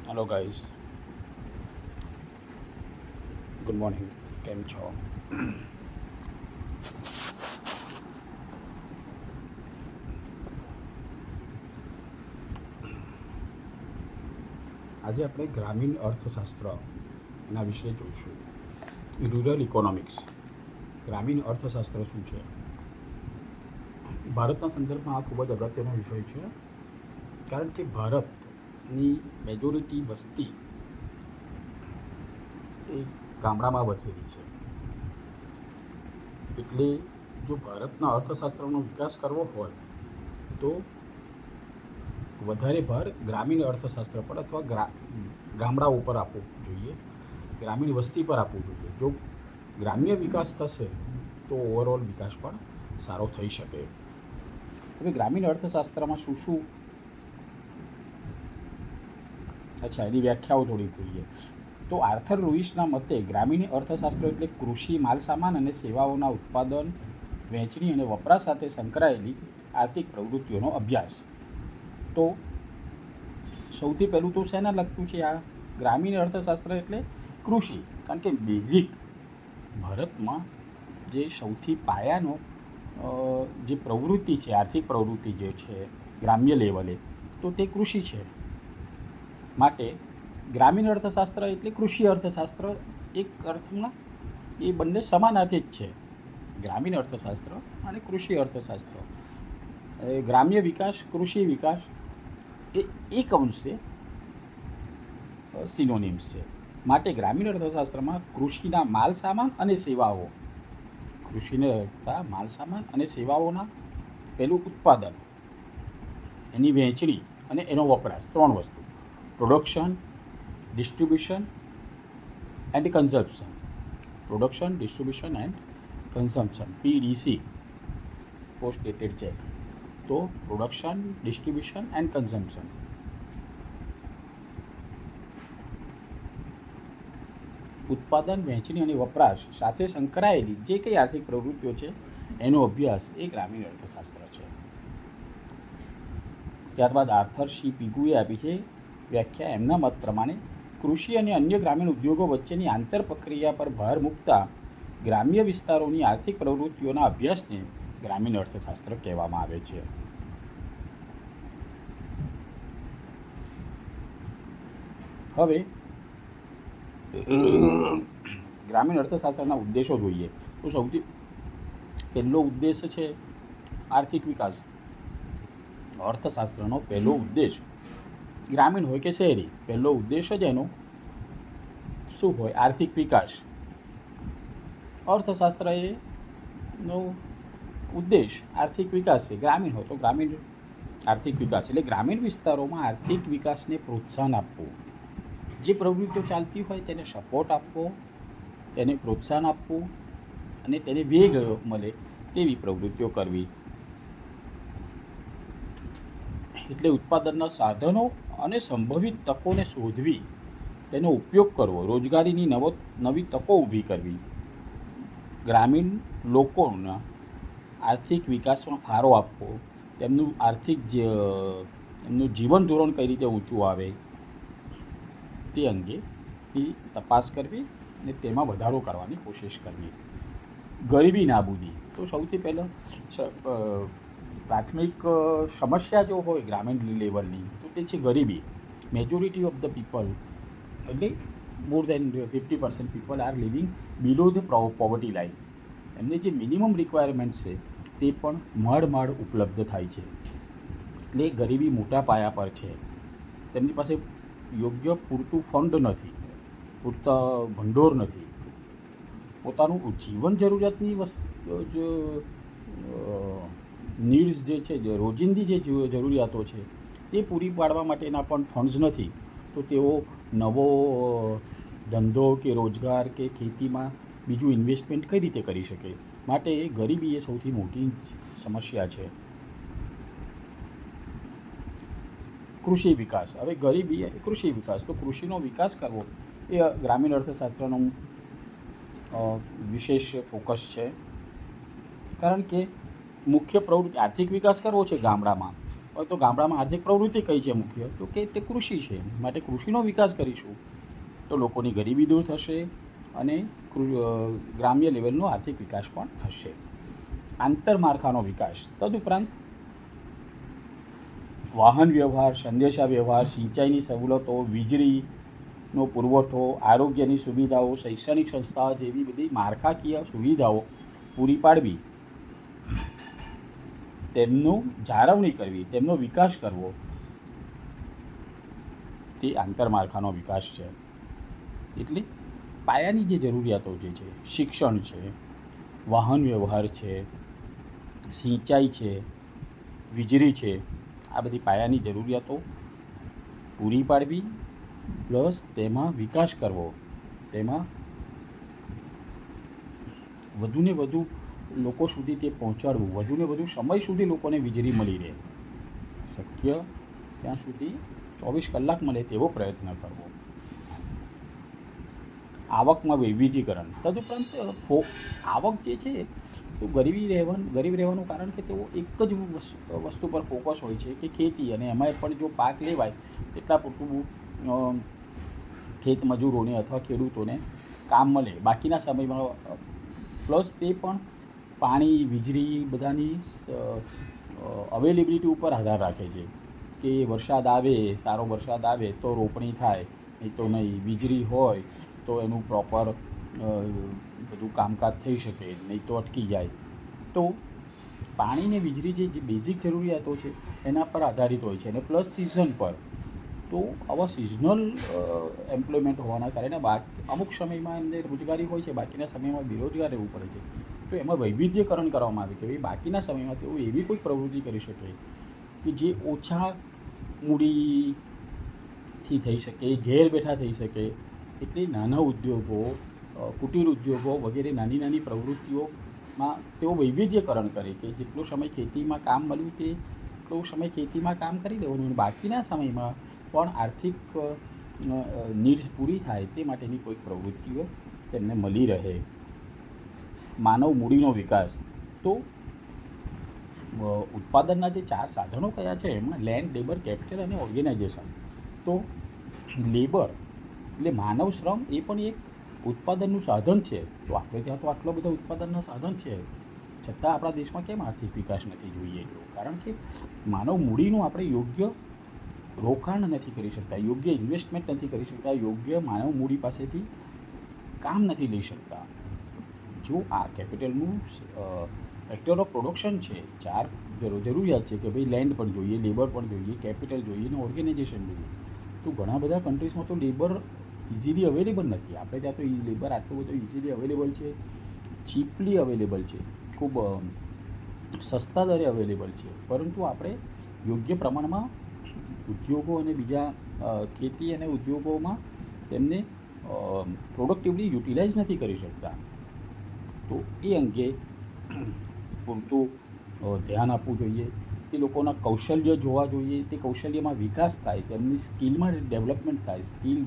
Hello guys, good morning. કેમ છો? આજે આપણે ગ્રામીણ અર્થશાસ્ત્ર એના વિશે જોઈશું. Rural economics. ગ્રામીણ અર્થશાસ્ત્ર શું છે? ભારતના સંદર્ભમાં આ ખૂબ જ અગત્યનો વિષય છે, કારણ કે ભારતની મેજોરિટી વસ્તી એ ગામડામાં વસેલી છે. એટલે જો ભારતના અર્થશાસ્ત્રનો વિકાસ કરવો હોય તો વધારે ભાર ગ્રામીણ અર્થશાસ્ત્ર પર અથવા ગામડા ઉપર આપવું જોઈએ, ગ્રામીણ વસ્તી પર આપવું જોઈએ. જો ગ્રામ્ય વિકાસ થશે તો ઓવરઓલ વિકાસ પણ સારો થઈ શકે. હવે ગ્રામીણ અર્થશાસ્ત્રમાં શું શું, એની વ્યાખ્યાઓ થોડીક જોઈએ. તો આર્થર લુઈસના મતે ગ્રામીણ અર્થશાસ્ત્ર એટલે કૃષિ, માલસામાન અને સેવાઓના ઉત્પાદન, વહેંચણી અને વપરાશ સાથે સંકળાયેલી આર્થિક પ્રવૃત્તિઓનો અભ્યાસ. તો સૌથી પહેલું તો શેના લગતું છે આ ગ્રામીણ અર્થશાસ્ત્ર? એટલે કૃષિ. કારણ કે બેઝિક ભારતમાં જે સૌથી પાયાનો જે પ્રવૃત્તિ છે, આર્થિક પ્રવૃત્તિ જે છે ગ્રામ્ય લેવલે, તો તે કૃષિ છે. માટે ગ્રામીણ અર્થશાસ્ત્ર એટલે કૃષિ અર્થશાસ્ત્ર. એક અર્થમાં એ બંને સમાનાર્થી જ છે, ગ્રામીણ અર્થશાસ્ત્ર અને કૃષિ અર્થશાસ્ત્ર. ગ્રામ્ય વિકાસ, કૃષિ વિકાસ એ એક અંશે સિનોનિમ્સ છે. માટે ગ્રામીણ અર્થશાસ્ત્રમાં કૃષિના માલસામાન અને સેવાઓ, કૃષિને લગતા માલસામાન અને સેવાઓના પહેલું ઉત્પાદન, એની વહેંચણી અને એનો વપરાશ, ત્રણ વસ્તુ: production, distribution and consumption. Production, distribution and consumption, PDC, post dated check. તો પ્રોડક્શન, ડિસ્ટ્રીબ્યુશન એન્ડ કન્ઝમ્પશન. ઉત્પાદન, વહેંચણી અને વપરાશ સાથે સંકળાયેલી જે કંઈ આર્થિક પ્રવૃત્તિઓ છે એનો અભ્યાસ એ ગ્રામીણ અર્થશાસ્ત્ર છે. ત્યારબાદ આર્થર સી પીગુએ આપી છે વ્યાખ્યા. એમના મત પ્રમાણે કૃષિ અને અન્ય ગ્રામીણ ઉદ્યોગો વચ્ચેની આંતર પ્રક્રિયા પર ભાર મૂકતા ગ્રામ્ય વિસ્તારોની આર્થિક પ્રવૃત્તિઓના અભ્યાસને ગ્રામીણ અર્થશાસ્ત્ર કહેવામાં આવે છે. હવે ગ્રામીણ અર્થશાસ્ત્રના ઉદ્દેશો જોઈએ તો સૌથી પહેલો ઉદ્દેશ છે આર્થિક વિકાસ. અર્થશાસ્ત્રનો પહેલો ઉદ્દેશ, ગ્રામીણ હોય કે શહેરી, પહેલો ઉદ્દેશ જ એનો શું હોય? આર્થિક વિકાસ. અર્થશાસ્ત્ર એનો ઉદ્દેશ આર્થિક વિકાસ છે. ગ્રામીણ હોય તો ગ્રામીણ આર્થિક વિકાસ એટલે ગ્રામીણ વિસ્તારોમાં આર્થિક વિકાસને પ્રોત્સાહન આપવું. જે પ્રવૃત્તિઓ ચાલતી હોય તેને સપોર્ટ આપવો, તેને પ્રોત્સાહન આપવું અને તેને વેગ મળે તેવી પ્રવૃત્તિઓ કરવી. એટલે ઉત્પાદનના સાધનો અને સંભવિત તકોને શોધવી, તેનો ઉપયોગ કરવો, રોજગારીની નવી તકો ઊભી કરવી, ગ્રામીણ લોકોના આર્થિક વિકાસમાં ફાળો આપવો, તેમનું એમનું જીવન ધોરણ કઈ રીતે ઊંચું આવે તે અંગેની તપાસ કરવી અને તેમાં વધારો કરવાની કોશિશ કરવી. ગરીબી નાબૂદી. તો સૌથી પહેલાં પ્રાથમિક સમસ્યા જો હોય ગ્રામીણ લેવલની તો તે છે ગરીબી. મેજોરિટી ઓફ ધ પીપલ, એટલે મોર દેન 50% people are living below the poverty line. એમને જે મિનિમમ રિક્વાયરમેન્ટ છે તે પણ માળ ઉપલબ્ધ થાય છે. એટલે ગરીબી મોટા પાયા પર છે. તેમની પાસે યોગ્ય પૂરતું ફંડ નથી, પૂરતા ભંડોળ નથી. પોતાનું જીવન જરૂરિયાતની વસ્તુ નીડ્સ જે છે, જે રોજિંદી જે જરૂરિયાતો છે તે પૂરી પાડવા માટેના પણ ફંડ્સ નથી. તો તેઓ નવો ધંધો કે રોજગાર કે ખેતીમાં બીજું ઇન્વેસ્ટમેન્ટ કઈ રીતે કરી શકે? માટે ગરીબી એ સૌથી મોટી સમસ્યા છે. કૃષિ વિકાસ. હવે ગરીબી એ કૃષિ વિકાસ, તો કૃષિનો વિકાસ કરવો એ ગ્રામીણ અર્થશાસ્ત્રનો વિશેષ ફોકસ છે. કારણ કે મુખ્ય પ્રવૃત્તિ આર્થિક વિકાસ કરવો છે ગામડામાં, તો ગામડામાં આર્થિક પ્રવૃત્તિ કઈ છે મુખ્ય? તો કે તે કૃષિ છે. માટે કૃષિનો વિકાસ કરીશું તો લોકોની ગરીબી દૂર થશે અને ગ્રામ્ય લેવલનો આર્થિક વિકાસ પણ થશે. આંતરમાળખાનો વિકાસ તદુપરાંત વાહન વ્યવહાર, સંદેશા વ્યવહાર, સિંચાઈની સવલતો, વીજળીનો પુરવઠો, આરોગ્યની સુવિધાઓ, શૈક્ષણિક સંસ્થાઓ જેવી બધી માળખાકીય સુવિધાઓ પૂરી પાડવી, તેમનું જાળવણી કરવી, તેમનો વિકાસ કરવો, તે આંતરમાળખાનો વિકાસ છે. એટલે પાયાની જે જરૂરિયાતો જે છે, શિક્ષણ છે, વાહન વ્યવહાર છે, સિંચાઈ છે, વીજળી છે, આ બધી પાયાની જરૂરિયાતો પૂરી પાડવી, પ્લસ તેમાં વિકાસ કરવો, તેમાં વધુને વધુ લોકો સુધી તે પહોંચાડવું, વધુને વધુ સમય સુધી લોકોને વીજળી મળી રહે, શક્ય ત્યાં સુધી 24 કલાક મળે તેવો પ્રયત્ન કરવો. આવકમાં વૈવિધ્યકરણ તદુપરાંત આવક જે છે તો ગરીબ રહેવાનું કારણ કે તેઓ એક જ વસ્તુ પર ફોકસ હોય છે કે ખેતી, અને એમાં પણ જો પાક લેવાય તેટલા પૂરતું ખેત મજૂરોને અથવા ખેડૂતોને કામ મળે, બાકીના સમયમાં પ્લસ તે પણ પાણી, વીજળી બધાની અવેલેબિલિટી ઉપર આધાર રાખે છે કે વરસાદ આવે, સારો વરસાદ આવે તો રોપણી થાય, નહીં તો નહીં. વીજળી હોય તો એનું પ્રોપર બધું કામકાજ થઈ શકે, નહીં તો અટકી જાય. તો પાણી ને વીજળી જે બેઝિક જરૂરિયાતો છે એના પર આધારિત હોય છે, અને પ્લસ સિઝન પર. તો આવા સિઝનલ એમ્પ્લોયમેન્ટ હોવાના કારણે અમુક સમયમાં એમને રોજગારી હોય છે, બાકીના સમયમાં બેરોજગાર રહેવું પડે છે. તો એમાં વૈવિધ્યકરણ કરવામાં આવે કે ભાઈ બાકીના સમયમાં તેઓ એવી કોઈ પ્રવૃત્તિ કરી શકે કે જે ઓછા મૂડીથી થઈ શકે, ઘેર બેઠા થઈ શકે. એટલે નાના ઉદ્યોગો, કુટીર ઉદ્યોગો વગેરે નાની નાની પ્રવૃત્તિઓમાં તેઓ વૈવિધ્યકરણ કરે કે જેટલો સમય ખેતીમાં કામ મળ્યું તેટલો સમય ખેતીમાં કામ કરી દેવાનું, અને બાકીના સમયમાં પણ આર્થિક નીડ્સ પૂરી થાય તે માટેની કોઈક પ્રવૃત્તિઓ તેમને મળી રહે. માનવ મૂડીનો વિકાસ તો ઉત્પાદનના જે 4 સાધનો કયા છે એમાં લેન્ડ, લેબર, કેપિટલ અને ઓર્ગેનાઇઝેશન. તો લેબર એટલે માનવ શ્રમ એ પણ એક ઉત્પાદનનું સાધન છે. તો આપણે ત્યાં તો આટલો બધો ઉત્પાદનના સાધન છે, છતાં આપણા દેશમાં કેમ આર્થિક વિકાસ નથી જોઈએ એટલો? કારણ કે માનવ મૂડીનું આપણે યોગ્ય રોકાણ નથી કરી શકતા, યોગ્ય ઇન્વેસ્ટમેન્ટ નથી કરી શકતા, યોગ્ય માનવ મૂડી પાસેથી કામ નથી લઈ શકતા. જો આ કેપિટલનું ફેક્ટર ઓફ પ્રોડક્શન છે, 4 જરૂરિયાત છે કે ભાઈ લેન્ડ પણ જોઈએ, લેબર પણ જોઈએ, કેપિટલ જોઈએ અને ઓર્ગેનાઇઝેશન જોઈએ. તો ઘણા બધા કન્ટ્રીઝમાં તો લેબર ઇઝીલી અવેલેબલ નથી. આપણે ત્યાં તો લેબર આટલું બધું ઇઝીલી અવેલેબલ છે, ચીપલી અવેલેબલ છે, ખૂબ સસ્તા દરે અવેલેબલ છે, પરંતુ આપણે યોગ્ય પ્રમાણમાં ઉદ્યોગો અને બીજા ખેતી અને ઉદ્યોગોમાં તેમને પ્રોડક્ટિવલી યુટિલાઇઝ નથી કરી શકતા. તો એ અંગે પૂરતું ધ્યાન આપવું જોઈએ. તે લોકોના કૌશલ્ય જોવા જોઈએ, તે કૌશલ્યમાં વિકાસ થાય, તેમની સ્કિલમાં ડેવલપમેન્ટ થાય. સ્કિલ